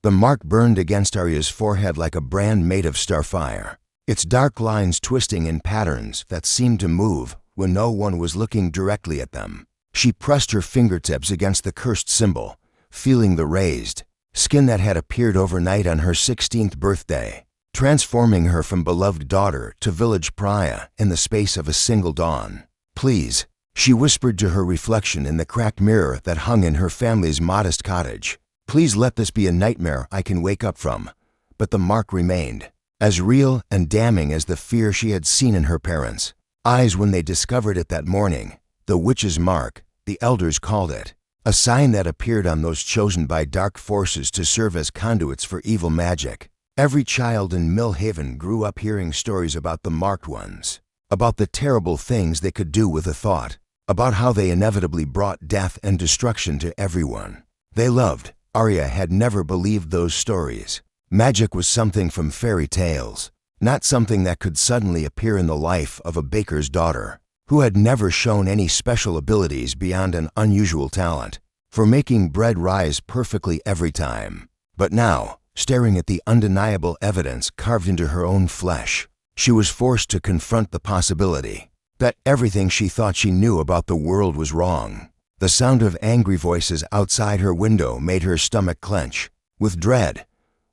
The mark burned against Arya's forehead like a brand made of starfire, its dark lines twisting in patterns that seemed to move when no one was looking directly at them. She pressed her fingertips against the cursed symbol, feeling the raised skin that had appeared overnight on her 16th birthday, transforming her from beloved daughter to village pariah in the space of a single dawn. "Please," she whispered to her reflection in the cracked mirror that hung in her family's modest cottage. "Please let this be a nightmare I can wake up from." But the mark remained, as real and damning as the fear she had seen in her parents' eyes when they discovered it that morning. The witch's mark, the elders called it, a sign that appeared on those chosen by dark forces to serve as conduits for evil magic. Every child in Mill Haven grew up hearing stories about the marked ones, about the terrible things they could do with a thought, about how they inevitably brought death and destruction to everyone they loved. Arya had never believed those stories. Magic was something from fairy tales, not something that could suddenly appear in the life of a baker's daughter, who had never shown any special abilities beyond an unusual talent for making bread rise perfectly every time. But now, staring at the undeniable evidence carved into her own flesh, she was forced to confront the possibility that everything she thought she knew about the world was wrong. The sound of angry voices outside her window made her stomach clench with dread.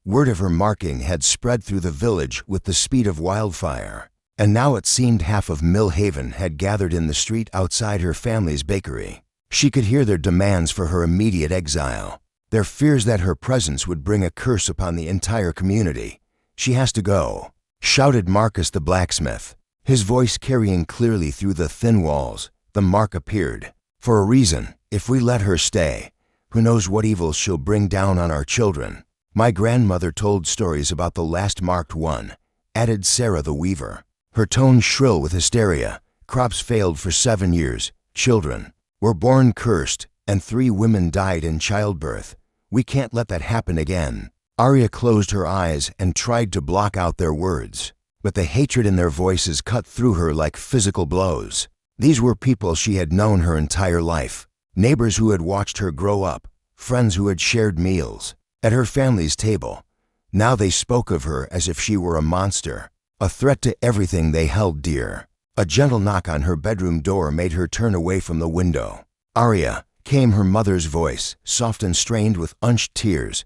Word of her marking had spread through the village with the speed of wildfire, and now it seemed half of Mill Haven had gathered in the street outside her family's bakery. She could hear their demands for her immediate exile, their fears that her presence would bring a curse upon the entire community. "She has to go," shouted Marcus the blacksmith, his voice carrying clearly through the thin walls. "The mark appeared for a reason. If we let her stay, who knows what evil she'll bring down on our children." "My grandmother told stories about the last marked one," added Sarah the weaver, her tone shrill with hysteria. "Crops failed for 7 years, children were born cursed, and 3 women died in childbirth. We can't let that happen again." Arya closed her eyes and tried to block out their words, but the hatred in their voices cut through her like physical blows. These were people she had known her entire life, neighbors who had watched her grow up, friends who had shared meals at her family's table. Now they spoke of her as if she were a monster, a threat to everything they held dear. A gentle knock on her bedroom door made her turn away from the window. "Arya," came her mother's voice, soft and strained with unshed tears.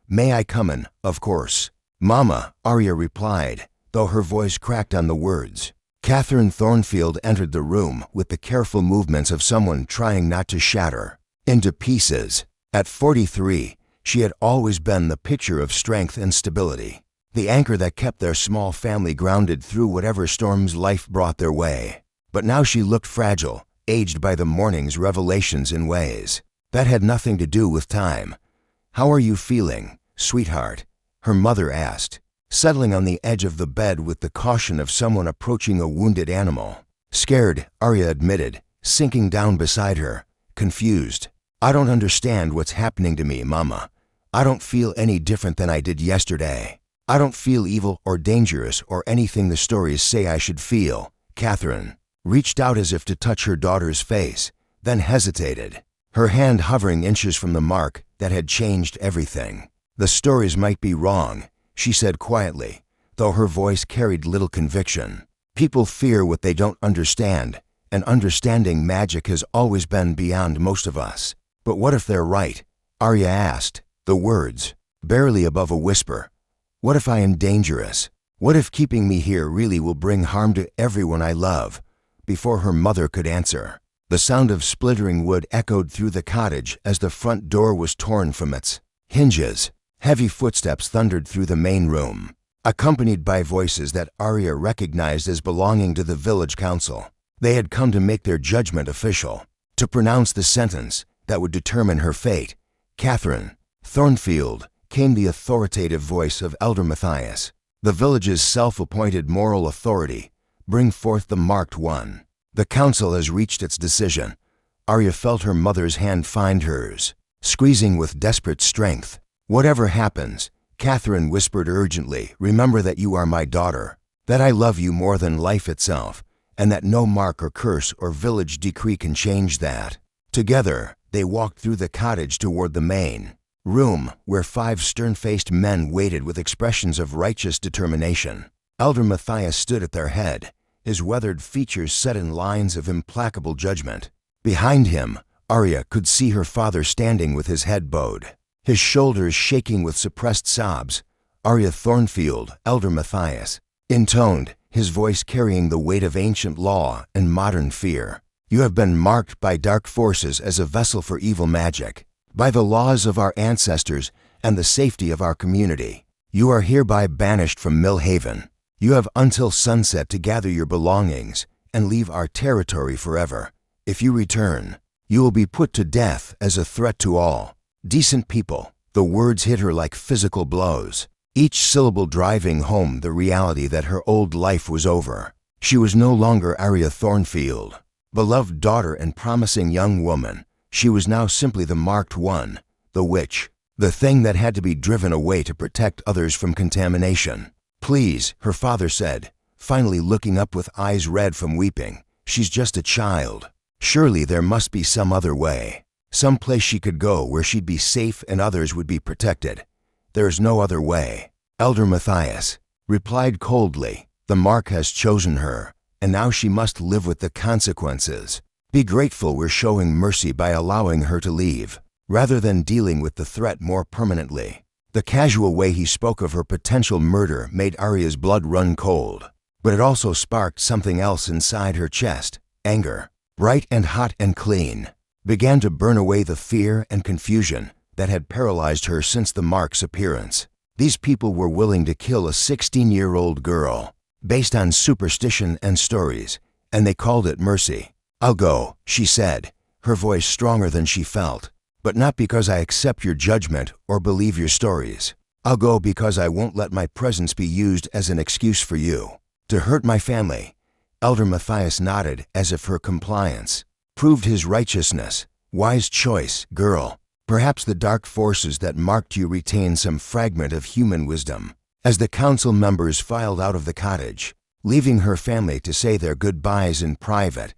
"May I come in?" "Of course, Mama," Arya replied, though her voice cracked on the words. Catherine Thornfield entered the room with the careful movements of someone trying not to shatter into pieces. At 43, she had always been the picture of strength and stability, the anchor that kept their small family grounded through whatever storms life brought their way. But now she looked fragile, aged by the morning's revelations in ways that had nothing to do with time. "How are you feeling, sweetheart?" her mother asked, settling on the edge of the bed with the caution of someone approaching a wounded animal. "Scared," Arya admitted, sinking down beside her, confused. "I don't understand what's happening to me, Mama. I don't feel any different than I did yesterday. I don't feel evil or dangerous or anything the stories say I should feel." Catherine reached out as if to touch her daughter's face, then hesitated, her hand hovering inches from the mark that had changed everything. "The stories might be wrong," she said quietly, though her voice carried little conviction. "People fear what they don't understand, and understanding magic has always been beyond most of us." "But what if they're right?" Arya asked, the words barely above a whisper. "What if I am dangerous? What if keeping me here really will bring harm to everyone I love?" Before her mother could answer, the sound of splintering wood echoed through the cottage as the front door was torn from its hinges. Heavy footsteps thundered through the main room, accompanied by voices that Arya recognized as belonging to the village council. They had come to make their judgment official, to pronounce the sentence that would determine her fate. "Catherine Thornfield," came the authoritative voice of Elder Matthias, the village's self-appointed moral authority. "Bring forth the marked one. The council has reached its decision." Arya felt her mother's hand find hers, squeezing with desperate strength. "Whatever happens," Catherine whispered urgently, "remember that you are my daughter, that I love you more than life itself, and that no mark or curse or village decree can change that." Together, they walked through the cottage toward the main room where 5 stern-faced men waited with expressions of righteous determination. Elder Matthias stood at their head, his weathered features set in lines of implacable judgment. Behind him, Arya could see her father standing with his head bowed, his shoulders shaking with suppressed sobs. Arya Thornfield, Elder Matthias, intoned, his voice carrying the weight of ancient law and modern fear. You have been marked by dark forces as a vessel for evil magic, by the laws of our ancestors and the safety of our community. You are hereby banished from Millhaven. You have until sunset to gather your belongings and leave our territory forever. If you return, you will be put to death as a threat to all. Decent people. The words hit her like physical blows, each syllable driving home the reality that her old life was over. She was no longer Arya Thornfield, beloved daughter and promising young woman. She was now simply the marked one, the witch, the thing that had to be driven away to protect others from contamination. Please, her father said, finally looking up with eyes red from weeping. She's just a child. Surely there must be some other way. Some place she could go where she'd be safe and others would be protected. There is no other way. Elder Matthias replied coldly, the mark has chosen her, and now she must live with the consequences. Be grateful we're showing mercy by allowing her to leave, rather than dealing with the threat more permanently. The casual way he spoke of her potential murder made Arya's blood run cold, but it also sparked something else inside her chest. Anger, bright and hot and clean, began to burn away the fear and confusion that had paralyzed her since the mark's appearance. These people were willing to kill a 16-year-old girl, based on superstition and stories, and they called it mercy. I'll go, she said, her voice stronger than she felt. But not because I accept your judgment or believe your stories. I'll go because I won't let my presence be used as an excuse for you to hurt my family. Elder Matthias nodded as if her compliance proved his righteousness. Wise choice, girl. Perhaps the dark forces that marked you retain some fragment of human wisdom. As the council members filed out of the cottage, leaving her family to say their goodbyes in private,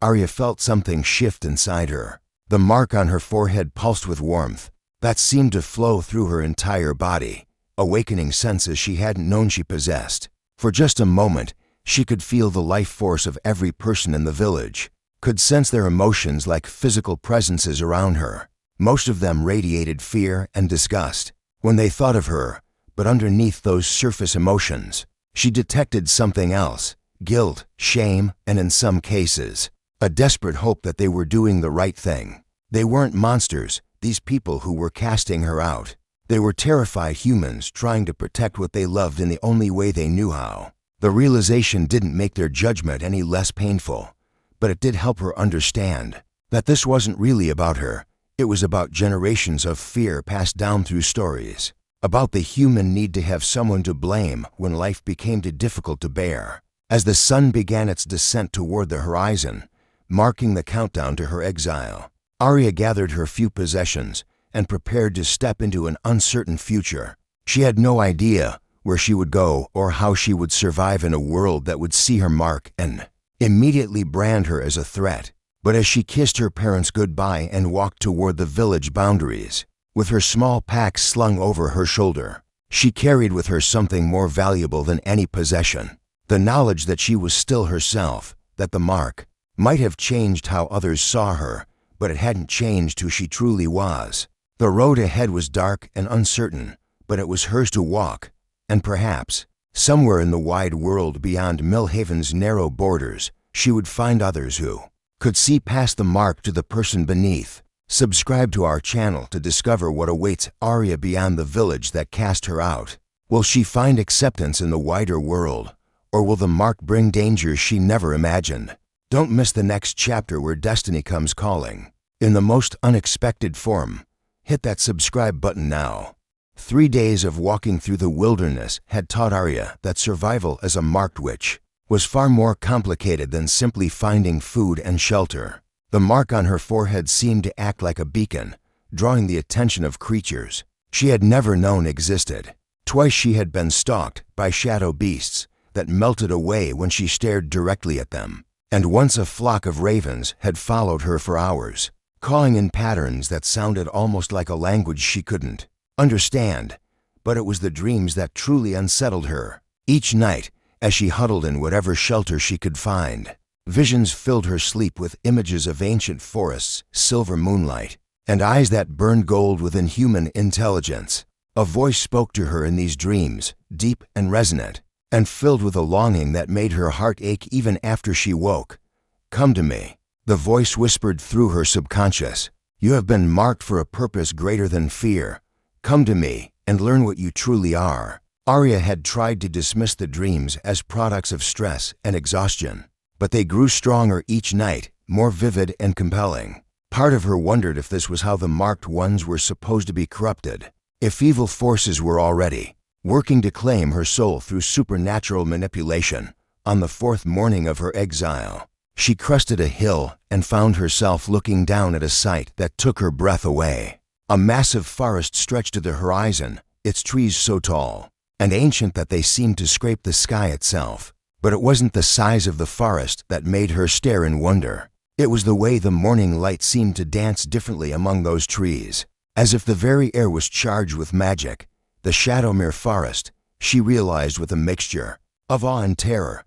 Arya felt something shift inside her. The mark on her forehead pulsed with warmth that seemed to flow through her entire body, awakening senses she hadn't known she possessed. For just a moment, she could feel the life force of every person in the village, could sense their emotions like physical presences around her. Most of them radiated fear and disgust when they thought of her, but underneath those surface emotions, she detected something else: guilt, shame, and in some cases, a desperate hope that they were doing the right thing. They weren't monsters, these people who were casting her out. They were terrified humans trying to protect what they loved in the only way they knew how. The realization didn't make their judgment any less painful, but it did help her understand that this wasn't really about her. It was about generations of fear passed down through stories, about the human need to have someone to blame when life became too difficult to bear. As the sun began its descent toward the horizon, marking the countdown to her exile, Arya gathered her few possessions and prepared to step into an uncertain future. She had no idea where she would go or how she would survive in a world that would see her mark and immediately brand her as a threat. But as she kissed her parents goodbye and walked toward the village boundaries, with her small pack slung over her shoulder, she carried with her something more valuable than any possession: the knowledge that she was still herself, that the mark might have changed how others saw her, but it hadn't changed who she truly was. The road ahead was dark and uncertain, but it was hers to walk, and perhaps, somewhere in the wide world beyond Millhaven's narrow borders, she would find others who could see past the mark to the person beneath. Subscribe to our channel to discover what awaits Arya beyond the village that cast her out. Will she find acceptance in the wider world, or will the mark bring dangers she never imagined? Don't miss the next chapter where destiny comes calling, in the most unexpected form. Hit that subscribe button now. 3 days of walking through the wilderness had taught Arya that survival as a marked witch was far more complicated than simply finding food and shelter. The mark on her forehead seemed to act like a beacon, drawing the attention of creatures she had never known existed. Twice she had been stalked by shadow beasts that melted away when she stared directly at them, and once a flock of ravens had followed her for hours, calling in patterns that sounded almost like a language she couldn't understand. But it was the dreams that truly unsettled her. Each night, as she huddled in whatever shelter she could find, visions filled her sleep with images of ancient forests, silver moonlight, and eyes that burned gold with inhuman intelligence. A voice spoke to her in these dreams, deep and resonant, and filled with a longing that made her heart ache even after she woke. "Come to me," the voice whispered through her subconscious. "You have been marked for a purpose greater than fear. Come to me and learn what you truly are." Arya had tried to dismiss the dreams as products of stress and exhaustion, but they grew stronger each night, more vivid and compelling. Part of her wondered if this was how the marked ones were supposed to be corrupted, if evil forces were already working to claim her soul through supernatural manipulation. On the fourth morning of her exile, she crested a hill and found herself looking down at a sight that took her breath away. A massive forest stretched to the horizon, its trees so tall and ancient that they seemed to scrape the sky itself. But it wasn't the size of the forest that made her stare in wonder. It was the way the morning light seemed to dance differently among those trees, as if the very air was charged with magic. The Shadowmere Forest, she realized with a mixture of awe and terror.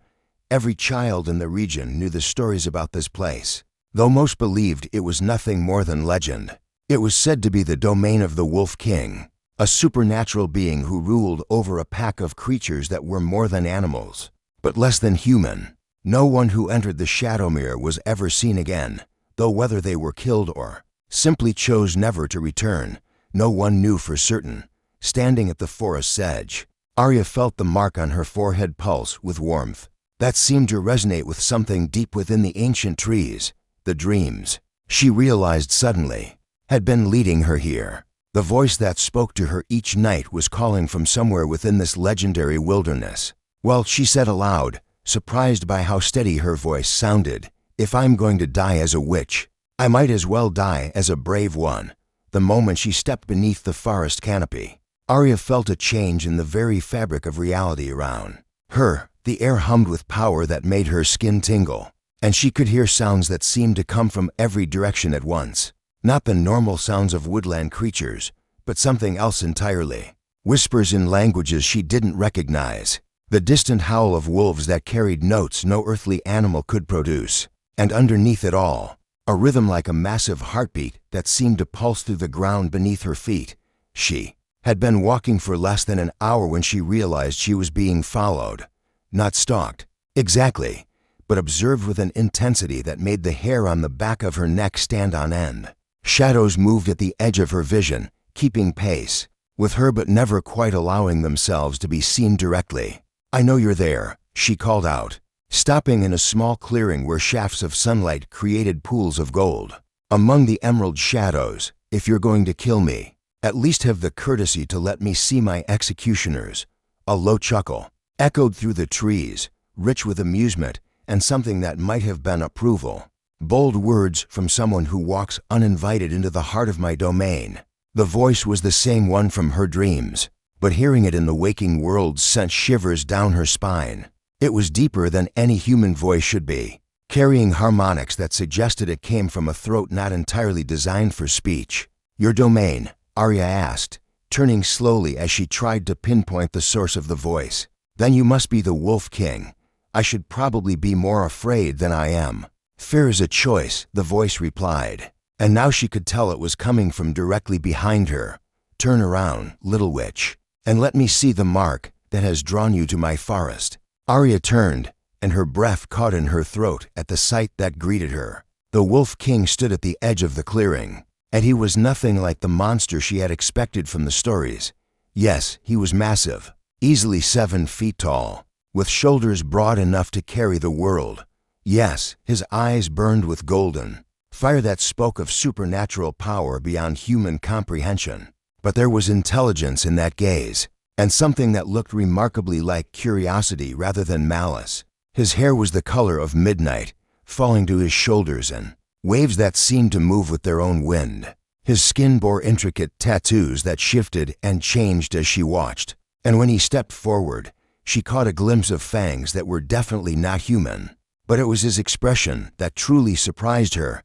Every child in the region knew the stories about this place, though most believed it was nothing more than legend. It was said to be the domain of the Wolf King, a supernatural being who ruled over a pack of creatures that were more than animals, but less than human. No one who entered the Shadowmere was ever seen again, though whether they were killed or simply chose never to return, no one knew for certain. Standing at the forest's edge, Arya felt the mark on her forehead pulse with warmth that seemed to resonate with something deep within the ancient trees. The dreams, she realized suddenly, had been leading her here. The voice that spoke to her each night was calling from somewhere within this legendary wilderness. Well, she said aloud, surprised by how steady her voice sounded, "If I'm going to die as a witch, I might as well die as a brave one." The moment she stepped beneath the forest canopy, Arya felt a change in the very fabric of reality around her. The air hummed with power that made her skin tingle, and she could hear sounds that seemed to come from every direction at once. Not the normal sounds of woodland creatures, but something else entirely. Whispers in languages she didn't recognize. The distant howl of wolves that carried notes no earthly animal could produce. And underneath it all, a rhythm like a massive heartbeat that seemed to pulse through the ground beneath her feet. She had been walking for less than an hour when she realized she was being followed. Not stalked, exactly, but observed with an intensity that made the hair on the back of her neck stand on end. Shadows moved at the edge of her vision, keeping pace with her but never quite allowing themselves to be seen directly. "I know you're there," she called out, stopping in a small clearing where shafts of sunlight created pools of gold. "Among the emerald shadows, if you're going to kill me, at least have the courtesy to let me see my executioners." A low chuckle echoed through the trees, rich with amusement and something that might have been approval. "Bold words from someone who walks uninvited into the heart of my domain." The voice was the same one from her dreams, but hearing it in the waking world sent shivers down her spine. It was deeper than any human voice should be, carrying harmonics that suggested it came from a throat not entirely designed for speech. "Your domain?" Arya asked, turning slowly as she tried to pinpoint the source of the voice. "Then you must be the Wolf King. I should probably be more afraid than I am." "Fear is a choice," the voice replied, and now she could tell it was coming from directly behind her. "Turn around, little witch, and let me see the mark that has drawn you to my forest." Arya turned, and her breath caught in her throat at the sight that greeted her. The Wolf King stood at the edge of the clearing, and he was nothing like the monster she had expected from the stories. Yes, he was massive, easily 7 feet tall, with shoulders broad enough to carry the world. Yes, his eyes burned with golden fire that spoke of supernatural power beyond human comprehension. But there was intelligence in that gaze, and something that looked remarkably like curiosity rather than malice. His hair was the color of midnight, falling to his shoulders in waves that seemed to move with their own wind. His skin bore intricate tattoos that shifted and changed as she watched, and when he stepped forward, she caught a glimpse of fangs that were definitely not human. But it was his expression that truly surprised her.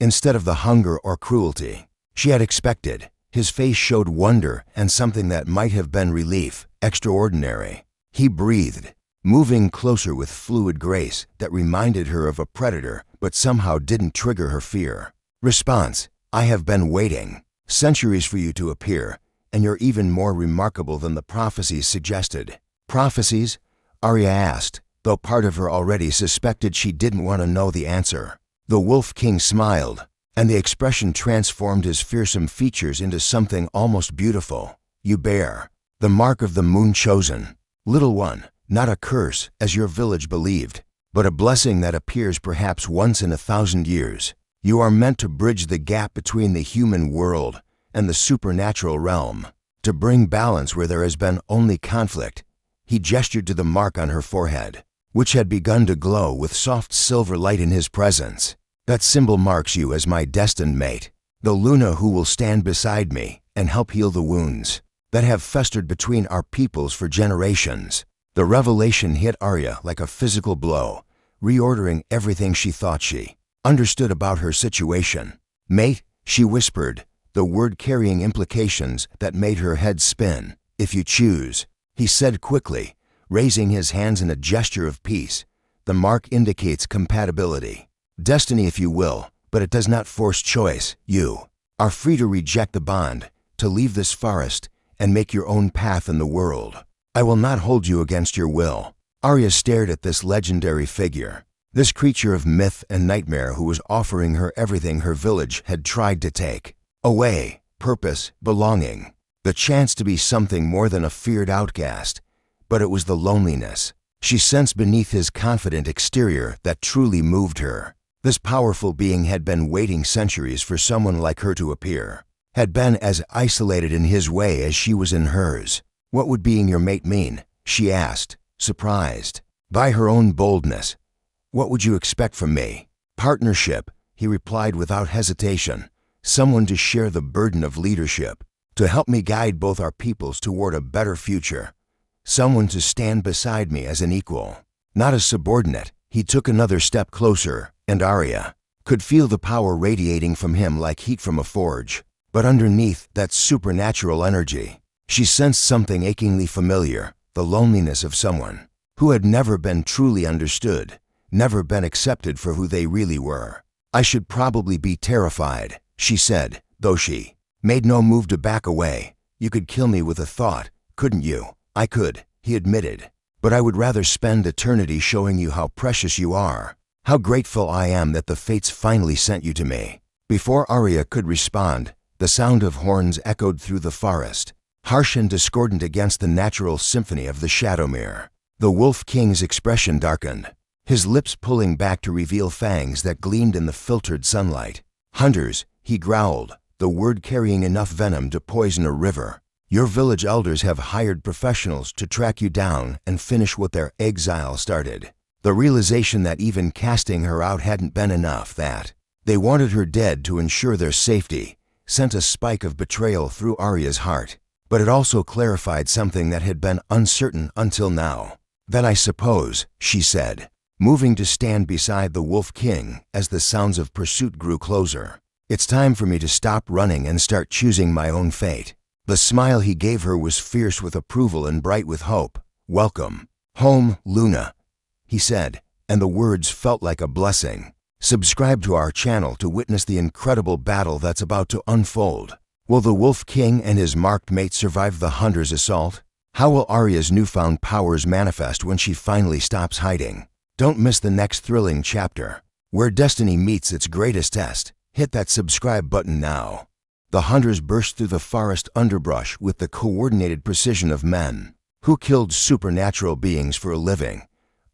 instead of the hunger or cruelty she had expected. His face showed wonder and something that might have been relief, extraordinary. He breathed, moving closer with fluid grace that reminded her of a predator but somehow didn't trigger her fear. Response: I have been waiting centuries for you to appear, and you're even more remarkable than the prophecies suggested. Prophecies? Arya asked, though part of her already suspected she didn't want to know the answer. The Wolf King smiled, and the expression transformed his fearsome features into something almost beautiful. You bear the mark of the moon chosen. Little one, not a curse, as your village believed, but a blessing that appears perhaps once in 1,000 years. You are meant to bridge the gap between the human world and the supernatural realm, to bring balance where there has been only conflict. He gestured to the mark on her forehead, which had begun to glow with soft silver light in his presence. That symbol marks you as my destined mate, the Luna who will stand beside me and help heal the wounds that have festered between our peoples for generations. The revelation hit Arya like a physical blow, reordering everything she thought she understood about her situation. Mate, she whispered, the word carrying implications that made her head spin. If you choose, he said quickly, raising his hands in a gesture of peace. The mark indicates compatibility. Destiny, if you will, but it does not force choice. You are free to reject the bond, to leave this forest, and make your own path in the world. I will not hold you against your will. Arya stared at this legendary figure, this creature of myth and nightmare who was offering her everything her village had tried to take away: purpose, belonging, the chance to be something more than a feared outcast. But it was the loneliness she sensed beneath his confident exterior that truly moved her. This powerful being had been waiting centuries for someone like her to appear, had been as isolated in his way as she was in hers. What would being your mate mean? She asked, surprised by her own boldness. What would you expect from me? Partnership, he replied without hesitation. Someone to share the burden of leadership, to help me guide both our peoples toward a better future. Someone to stand beside me as an equal, not a subordinate. He took another step closer, and Arya could feel the power radiating from him like heat from a forge. But underneath that supernatural energy, she sensed something achingly familiar, the loneliness of someone who had never been truly understood, never been accepted for who they really were. I should probably be terrified, she said, though she made no move to back away. You could kill me with a thought, couldn't you? I could, he admitted. But I would rather spend eternity showing you how precious you are, how grateful I am that the fates finally sent you to me. Before Arya could respond, the sound of horns echoed through the forest, harsh and discordant against the natural symphony of the Shadowmere. The Wolf King's expression darkened, his lips pulling back to reveal fangs that gleamed in the filtered sunlight. Hunters, he growled, the word carrying enough venom to poison a river. Your village elders have hired professionals to track you down and finish what their exile started. The realization that even casting her out hadn't been enough, that they wanted her dead to ensure their safety, sent a spike of betrayal through Arya's heart. But it also clarified something that had been uncertain until now. Then I suppose, she said, moving to stand beside the Wolf King as the sounds of pursuit grew closer. It's time for me to stop running and start choosing my own fate. The smile he gave her was fierce with approval and bright with hope. Welcome home, Luna, he said, and the words felt like a blessing. Subscribe to our channel to witness the incredible battle that's about to unfold. Will the Wolf King and his marked mate survive the hunter's assault? How will Arya's newfound powers manifest when she finally stops hiding? Don't miss the next thrilling chapter, where destiny meets its greatest test. Hit that subscribe button now. The hunters burst through the forest underbrush with the coordinated precision of men who killed supernatural beings for a living.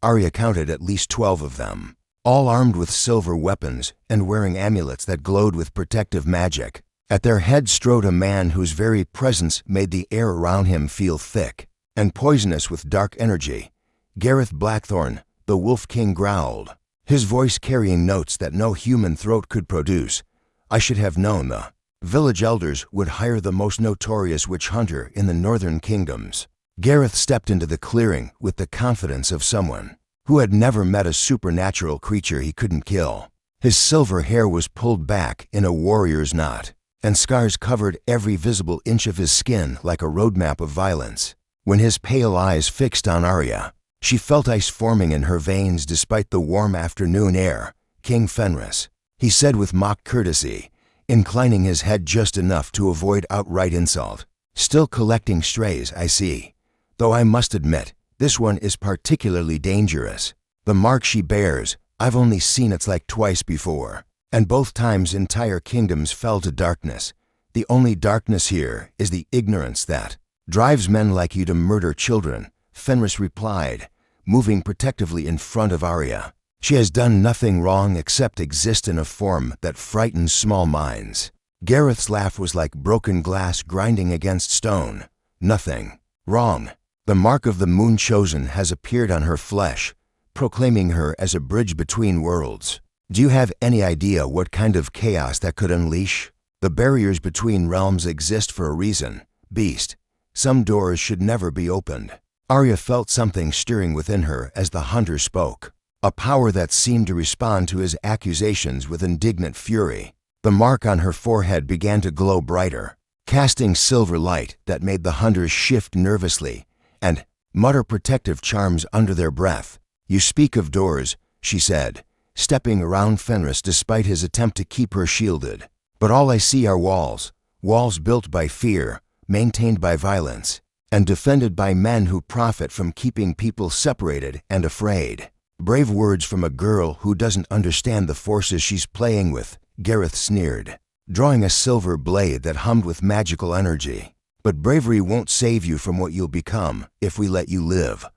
Arya counted at least 12 of them, all armed with silver weapons and wearing amulets that glowed with protective magic. At their head strode a man whose very presence made the air around him feel thick and poisonous with dark energy. Gareth Blackthorn, the Wolf King growled, his voice carrying notes that no human throat could produce. I should have known the village elders would hire the most notorious witch hunter in the northern kingdoms. Gareth stepped into the clearing with the confidence of someone who had never met a supernatural creature he couldn't kill. His silver hair was pulled back in a warrior's knot, and scars covered every visible inch of his skin like a roadmap of violence. When his pale eyes fixed on Arya, she felt ice forming in her veins despite the warm afternoon air. "King Fenris," he said with mock courtesy, inclining his head just enough to avoid outright insult. "Still collecting strays, I see. Though I must admit, this one is particularly dangerous. The mark she bears, I've only seen its like twice before, and both times entire kingdoms fell to darkness. The only darkness here is the ignorance that drives men like you to murder children," Fenris replied, moving protectively in front of Arya. "She has done nothing wrong except exist in a form that frightens small minds." Gareth's laugh was like broken glass grinding against stone. "Nothing wrong. The mark of the Moon Chosen has appeared on her flesh, proclaiming her as a bridge between worlds. Do you have any idea what kind of chaos that could unleash? The barriers between realms exist for a reason, beast. Some doors should never be opened." Arya felt something stirring within her as the hunter spoke, a power that seemed to respond to his accusations with indignant fury. The mark on her forehead began to glow brighter, casting silver light that made the hunters shift nervously and mutter protective charms under their breath. "You speak of doors," she said, stepping around Fenris despite his attempt to keep her shielded. "But all I see are walls, walls built by fear, maintained by violence, and defended by men who profit from keeping people separated and afraid." "Brave words from a girl who doesn't understand the forces she's playing with," Gareth sneered, drawing a silver blade that hummed with magical energy. "But bravery won't save you from what you'll become if we let you live.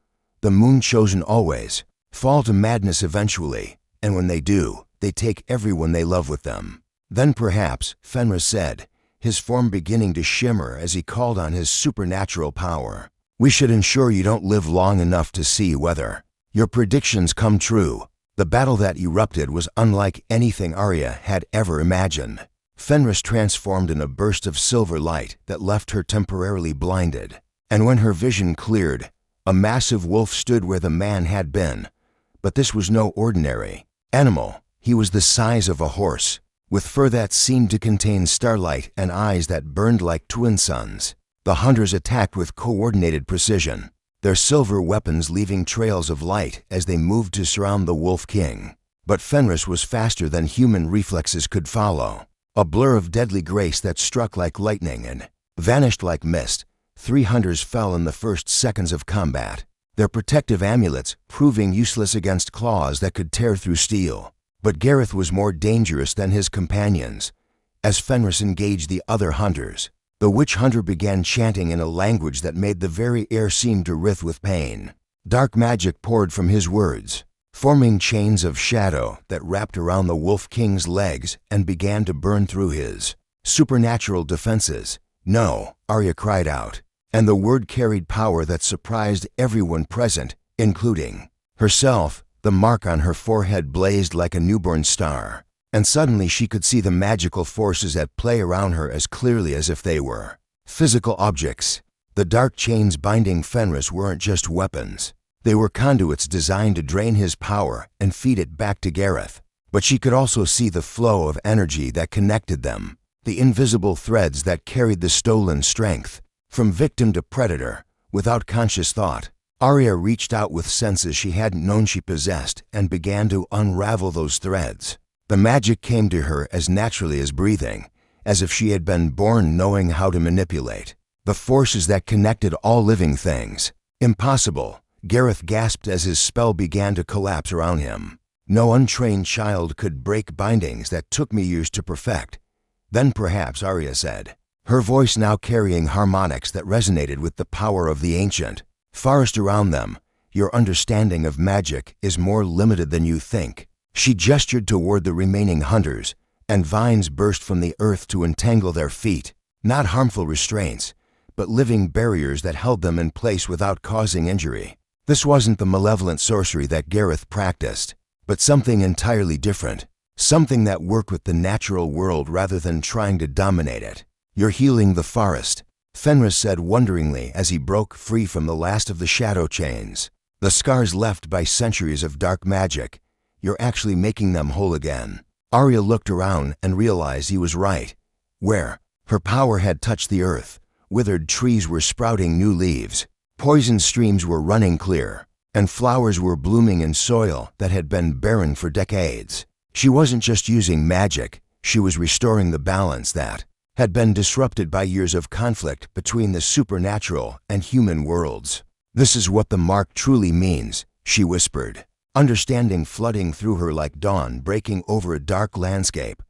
The Moon Chosen always fall to madness eventually, and when they do, they take everyone they love with them." "Then perhaps," Fenris said, his form beginning to shimmer as he called on his supernatural power, "we should ensure you don't live long enough to see whether your predictions come true." The battle that erupted was unlike anything Arya had ever imagined. Fenris transformed in a burst of silver light that left her temporarily blinded, and when her vision cleared, a massive wolf stood where the man had been. But this was no ordinary animal. He was the size of a horse, with fur that seemed to contain starlight and eyes that burned like twin suns. The hunters attacked with coordinated precision, their silver weapons leaving trails of light as they moved to surround the Wolf King. But Fenris was faster than human reflexes could follow. A blur of deadly grace that struck like lightning and vanished like mist. 3 hunters fell in the first seconds of combat, their protective amulets proving useless against claws that could tear through steel. But Gareth was more dangerous than his companions. As Fenris engaged the other hunters, the witch hunter began chanting in a language that made the very air seem to writhe with pain. Dark magic poured from his words, forming chains of shadow that wrapped around the Wolf King's legs and began to burn through his supernatural defenses. "No," Arya cried out, and the word carried power that surprised everyone present, including herself. The mark on her forehead blazed like a newborn star, and suddenly she could see the magical forces at play around her as clearly as if they were physical objects. The dark chains binding Fenris weren't just weapons. They were conduits designed to drain his power and feed it back to Gareth. But she could also see the flow of energy that connected them, the invisible threads that carried the stolen strength, from victim to predator, without conscious thought. Arya reached out with senses she hadn't known she possessed and began to unravel those threads. The magic came to her as naturally as breathing, as if she had been born knowing how to manipulate the forces that connected all living things. "Impossible," Gareth gasped as his spell began to collapse around him. "No untrained child could break bindings that took me years to perfect." "Then perhaps," Arya said, her voice now carrying harmonics that resonated with the power of the ancient forest around them, "your understanding of magic is more limited than you think." She gestured toward the remaining hunters, and vines burst from the earth to entangle their feet, not harmful restraints, but living barriers that held them in place without causing injury. This wasn't the malevolent sorcery that Gareth practiced, but something entirely different, something that worked with the natural world rather than trying to dominate it. "You're healing the forest," Fenris said wonderingly as he broke free from the last of the shadow chains. "The scars left by centuries of dark magic, you're actually making them whole again." Arya looked around and realized he was right. Where her power had touched the earth, withered trees were sprouting new leaves, poison streams were running clear, and flowers were blooming in soil that had been barren for decades. She wasn't just using magic, she was restoring the balance that had been disrupted by years of conflict between the supernatural and human worlds. "This is what the mark truly means," she whispered, understanding flooding through her like dawn breaking over a dark landscape.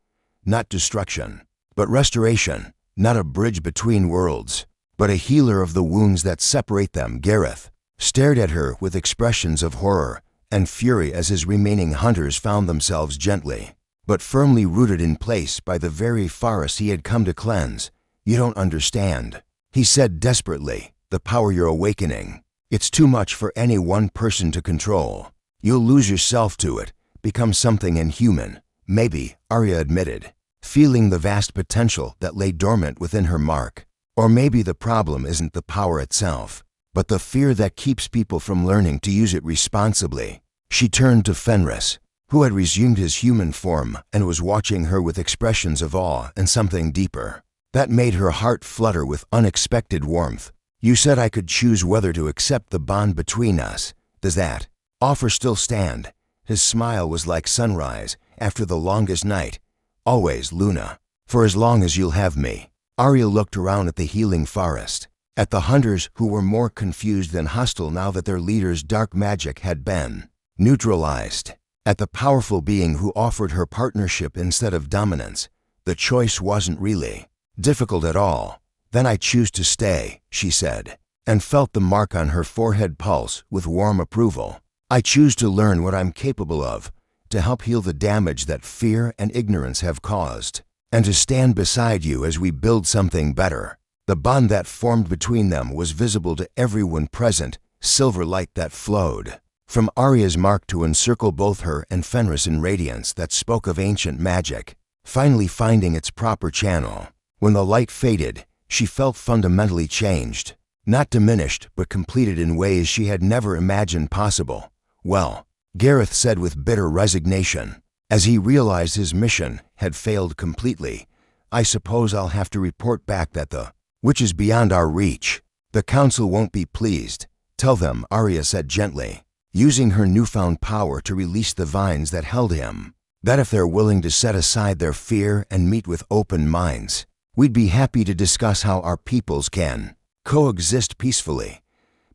Not destruction, but restoration. Not a bridge between worlds, but a healer of the wounds that separate them. Gareth stared at her with expressions of horror and fury as his remaining hunters found themselves gently, but firmly rooted in place by the very forest he had come to cleanse. "You don't understand," he said desperately. "The power you're awakening, it's too much for any one person to control. You'll lose yourself to it, become something inhuman." "Maybe," Arya admitted, feeling the vast potential that lay dormant within her mark. "Or maybe the problem isn't the power itself, but the fear that keeps people from learning to use it responsibly." She turned to Fenris, who had resumed his human form and was watching her with expressions of awe and something deeper that made her heart flutter with unexpected warmth. "You said I could choose whether to accept the bond between us. Does that offer still stand?" His smile was like sunrise after the longest night. "Always, Luna. For as long as you'll have me." Arya looked around at the healing forest, at the hunters who were more confused than hostile now that their leader's dark magic had been neutralized, at the powerful being who offered her partnership instead of dominance. The choice wasn't really difficult at all. "Then I choose to stay," she said, and felt the mark on her forehead pulse with warm approval. "I choose to learn what I'm capable of, to help heal the damage that fear and ignorance have caused, and to stand beside you as we build something better." The bond that formed between them was visible to everyone present, silver light that flowed from Arya's mark to encircle both her and Fenris in radiance that spoke of ancient magic, finally finding its proper channel. When the light faded, she felt fundamentally changed, not diminished but completed in ways she had never imagined possible. "Well," Gareth said with bitter resignation, as he realized his mission had failed completely, "I suppose I'll have to report back that which is beyond our reach. The council won't be pleased." "Tell them," Arya said gently, using her newfound power to release the vines that held him, "that if they're willing to set aside their fear and meet with open minds, we'd be happy to discuss how our peoples can coexist peacefully.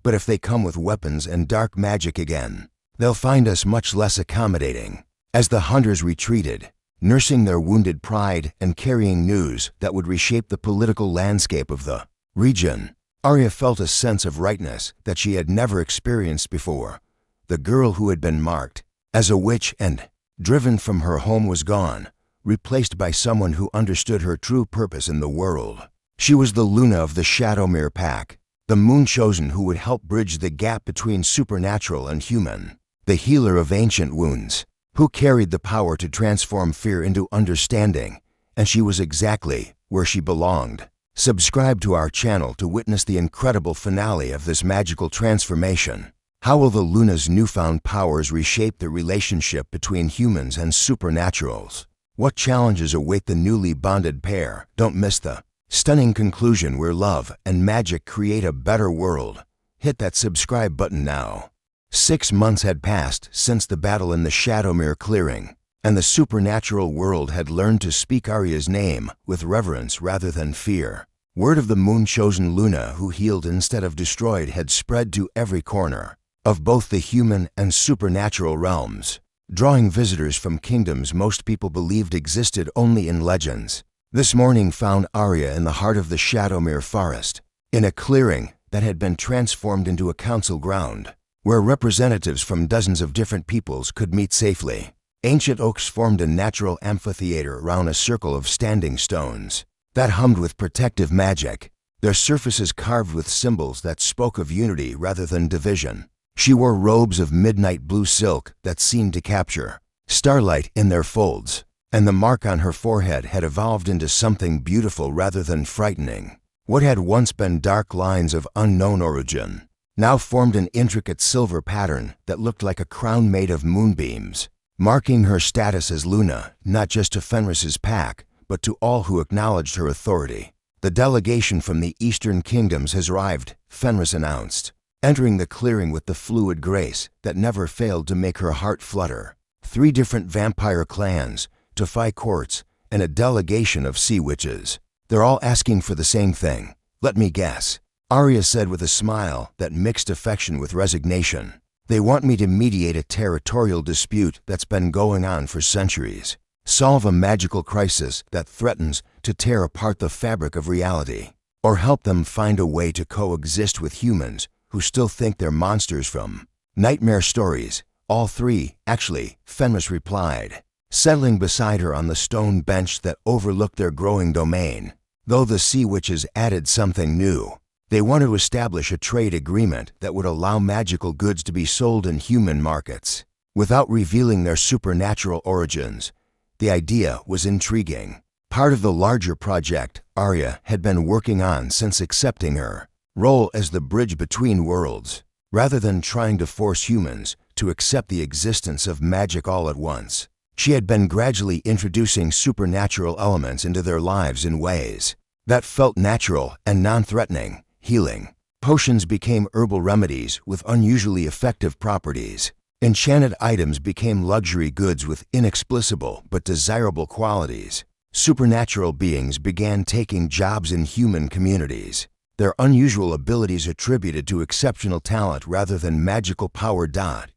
But if they come with weapons and dark magic again, they'll find us much less accommodating." As the hunters retreated, nursing their wounded pride and carrying news that would reshape the political landscape of the region, Arya felt a sense of rightness that she had never experienced before. The girl who had been marked as a witch and driven from her home was gone, replaced by someone who understood her true purpose in the world. She was the Luna of the Shadowmere Pack, the Moon Chosen who would help bridge the gap between supernatural and human, the healer of ancient wounds, who carried the power to transform fear into understanding, and she was exactly where she belonged. Subscribe to our channel to witness the incredible finale of this magical transformation. How will the Luna's newfound powers reshape the relationship between humans and supernaturals? What challenges await the newly bonded pair? Don't miss the stunning conclusion where love and magic create a better world. Hit that subscribe button now. 6 months had passed since the battle in the Shadowmere clearing, and the supernatural world had learned to speak Arya's name with reverence rather than fear. Word of the moon-chosen Luna who healed instead of destroyed had spread to every corner of both the human and supernatural realms, drawing visitors from kingdoms most people believed existed only in legends. This morning found Arya in the heart of the Shadowmere forest, in a clearing that had been transformed into a council ground, where representatives from dozens of different peoples could meet safely. Ancient oaks formed a natural amphitheater around a circle of standing stones that hummed with protective magic, their surfaces carved with symbols that spoke of unity rather than division. She wore robes of midnight blue silk that seemed to capture starlight in their folds, and the mark on her forehead had evolved into something beautiful rather than frightening. What had once been dark lines of unknown origin now formed an intricate silver pattern that looked like a crown made of moonbeams. marking her status as Luna, not just to Fenris's pack, but to all who acknowledged her authority. "The delegation from the Eastern Kingdoms has arrived," Fenris announced, entering the clearing with the fluid grace that never failed to make her heart flutter. 3 different vampire clans, Tefai courts, and a delegation of sea witches. "They're all asking for the same thing. Let me guess," Arya said with a smile that mixed affection with resignation. "They want me to mediate a territorial dispute that's been going on for centuries, solve a magical crisis that threatens to tear apart the fabric of reality, or help them find a way to coexist with humans who still think they're monsters from nightmare stories." "All 3, actually," Fenris replied, settling beside her on the stone bench that overlooked their growing domain. Though the sea witches added something new. They want to establish a trade agreement that would allow magical goods to be sold in human markets, without revealing their supernatural origins. The idea was intriguing. Part of the larger project Arya had been working on since accepting her role as the bridge between worlds, rather than trying to force humans to accept the existence of magic all at once. She had been gradually introducing supernatural elements into their lives in ways that felt natural and non-threatening. Healing potions became herbal remedies with unusually effective properties. Enchanted items became luxury goods with inexplicable but desirable qualities. Supernatural beings began taking jobs in human communities, their unusual abilities attributed to exceptional talent rather than magical power.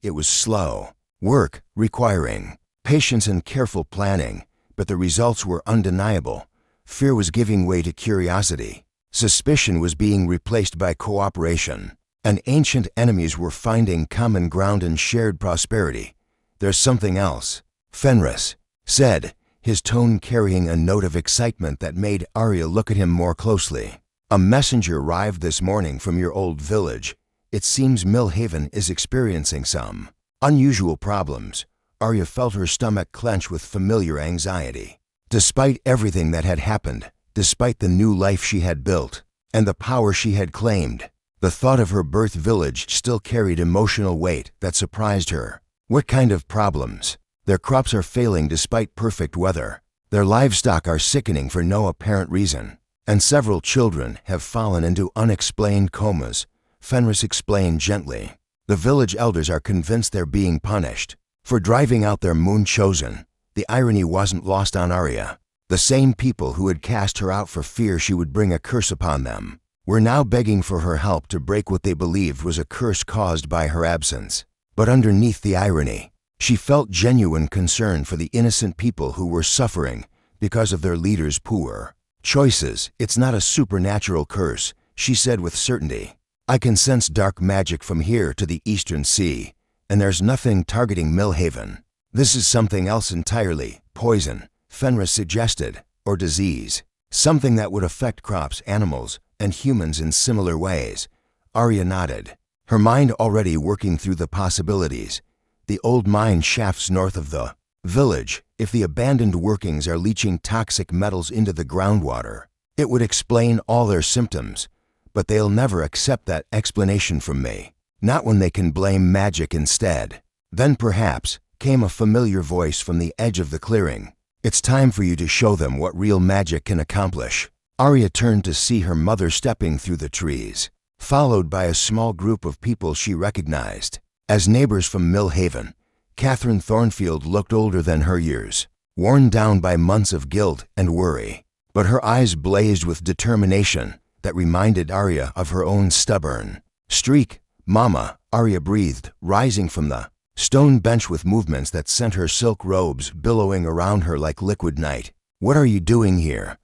It was slow work, requiring patience and careful planning, but the results were undeniable. Fear was giving way to curiosity. Suspicion was being replaced by cooperation, and ancient enemies were finding common ground and shared prosperity. "There's something else," Fenris said, his tone carrying a note of excitement that made Arya look at him more closely. "A messenger arrived this morning from your old village. It seems Millhaven is experiencing some unusual problems." Arya felt her stomach clench with familiar anxiety. Despite everything that had happened, despite the new life she had built, and the power she had claimed, the thought of her birth village still carried emotional weight that surprised her. "What kind of problems?" "Their crops are failing despite perfect weather. Their livestock are sickening for no apparent reason, and several children have fallen into unexplained comas," Fenris explained gently. "The village elders are convinced they're being punished for driving out their moon chosen." The irony wasn't lost on Arya. The same people who had cast her out for fear she would bring a curse upon them were now begging for her help to break what they believed was a curse caused by her absence. But underneath the irony, she felt genuine concern for the innocent people who were suffering because of their leaders' poor choices. "It's not a supernatural curse," she said with certainty. "I can sense dark magic from here to the Eastern Sea, and there's nothing targeting Millhaven. This is something else entirely. Poison," Fenris suggested, "or disease. Something that would affect crops, animals, and humans in similar ways." Arya nodded, her mind already working through the possibilities. The old mine shafts north of the village. If the abandoned workings are leaching toxic metals into the groundwater, it would explain all their symptoms. But they'll never accept that explanation from me. Not when they can blame magic instead. Then perhaps came a familiar voice from the edge of the clearing. "It's time for you to show them what real magic can accomplish." Arya turned to see her mother stepping through the trees, followed by a small group of people she recognized as neighbors from Millhaven. Catherine Thornfield looked older than her years, worn down by months of guilt and worry, but her eyes blazed with determination that reminded Arya of her own stubborn streak. "Mama," Arya breathed, rising from the stone bench with movements that sent her silk robes billowing around her like liquid night. "What are you doing here?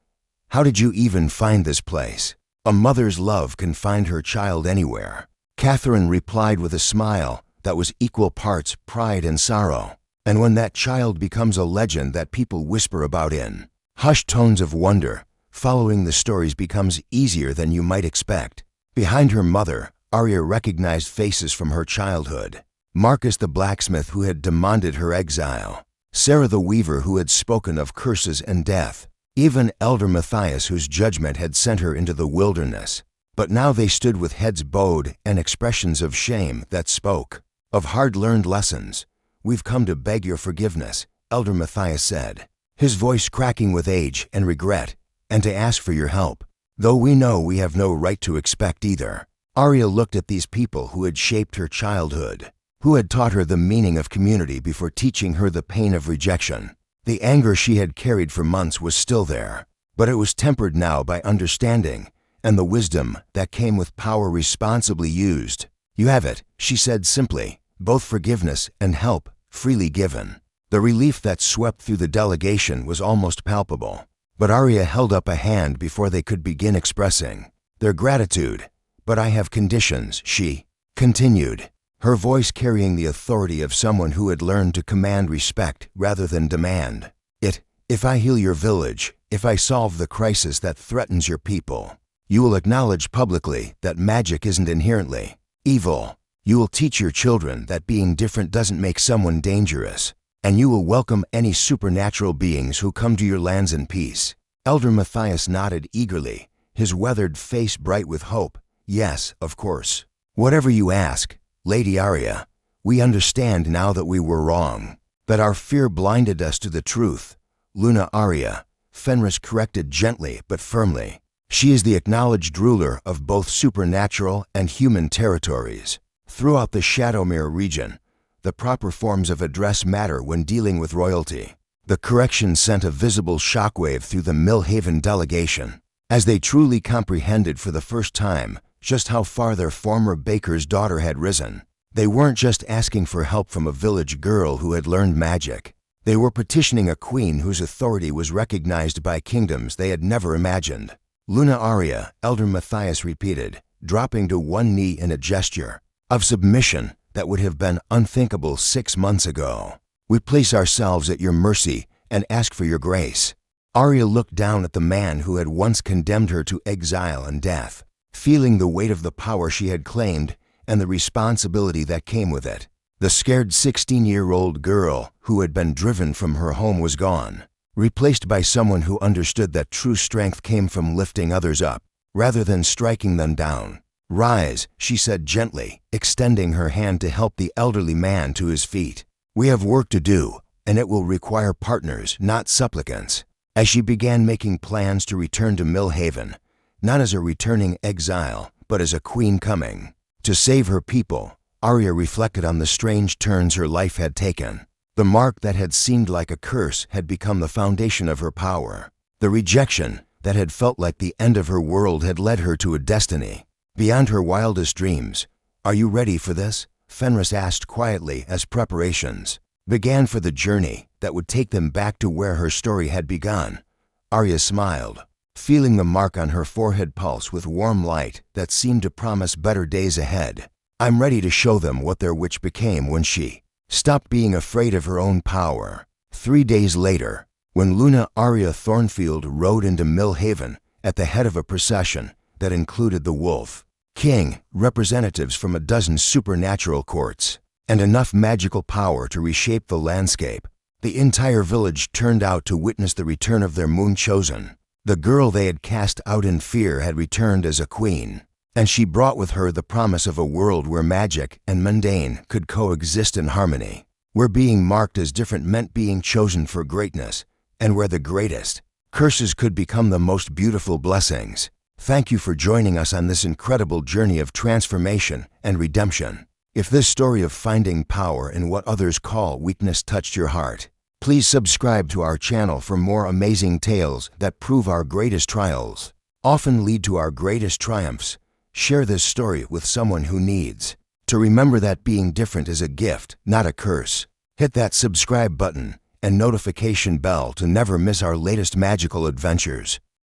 How did you even find this place?" "A mother's love can find her child anywhere," Catherine replied with a smile that was equal parts pride and sorrow. "And when that child becomes a legend that people whisper about in hushed tones of wonder, following the stories becomes easier than you might expect." Behind her mother, Arya recognized faces from her childhood. Marcus the blacksmith who had demanded her exile, Sarah the weaver who had spoken of curses and death, even Elder Matthias whose judgment had sent her into the wilderness. But now they stood with heads bowed and expressions of shame that spoke of hard-learned lessons. we've come to beg your forgiveness," Elder Matthias said, his voice cracking with age and regret, "and to ask for your help, though we know we have no right to expect either." Arya looked at these people who had shaped her childhood, who had taught her the meaning of community before teaching her the pain of rejection. The anger she had carried for months was still there, but it was tempered now by understanding and the wisdom that came with power responsibly used. "You have it," she said simply, "both forgiveness and help, freely given." The relief that swept through the delegation was almost palpable, but Arya held up a hand before they could begin expressing their gratitude. "But I have conditions," she continued, her voice carrying the authority of someone who had learned to command respect rather than demand it. "If I heal your village, if I solve the crisis that threatens your people, you will acknowledge publicly that magic isn't inherently evil. You will teach your children that being different doesn't make someone dangerous, and you will welcome any supernatural beings who come to your lands in peace." Elder Matthias nodded eagerly, his weathered face bright with hope. "Yes, of course. Whatever you ask, Lady Arya. We understand now that we were wrong, that our fear blinded us to the truth." "Luna Arya," Fenris corrected gently but firmly. "She is the acknowledged ruler of both supernatural and human territories. Throughout the Shadowmere region, the proper forms of address matter when dealing with royalty." The correction sent a visible shockwave through the Millhaven delegation, as they truly comprehended for the first time just how far their former baker's daughter had risen. They weren't just asking for help from a village girl who had learned magic. They were petitioning a queen whose authority was recognized by kingdoms they had never imagined. "Luna Arya," Elder Matthias repeated, dropping to one knee in a gesture of submission that would have been unthinkable 6 months ago. "We place ourselves at your mercy and ask for your grace." Arya looked down at the man who had once condemned her to exile and death, feeling the weight of the power she had claimed and the responsibility that came with it. The scared 16-year-old girl who had been driven from her home was gone, replaced by someone who understood that true strength came from lifting others up, rather than striking them down. "Rise," she said gently, extending her hand to help the elderly man to his feet. "We have work to do, and it will require partners, not supplicants." As she began making plans to return to Millhaven, not as a returning exile, but as a queen coming to save her people, Arya reflected on the strange turns her life had taken. The mark that had seemed like a curse had become the foundation of her power. The rejection that had felt like the end of her world had led her to a destiny beyond her wildest dreams. "Are you ready for this?" Fenris asked quietly as preparations began for the journey that would take them back to where her story had begun. Arya smiled, feeling the mark on her forehead pulse with warm light that seemed to promise better days ahead. "I'm ready to show them what their witch became when she stopped being afraid of her own power." 3 days later, when Luna Arya Thornfield rode into Millhaven at the head of a procession that included the Wolf King, representatives from a dozen supernatural courts, and enough magical power to reshape the landscape, the entire village turned out to witness the return of their Moon Chosen. The girl they had cast out in fear had returned as a queen, and she brought with her the promise of a world where magic and mundane could coexist in harmony, where being marked as different meant being chosen for greatness, and where the greatest curses could become the most beautiful blessings. Thank you for joining us on this incredible journey of transformation and redemption. If this story of finding power in what others call weakness touched your heart, please subscribe to our channel for more amazing tales that prove our greatest trials often lead to our greatest triumphs. Share this story with someone who needs to remember that being different is a gift, not a curse. Hit that subscribe button and notification bell to never miss our latest magical adventures.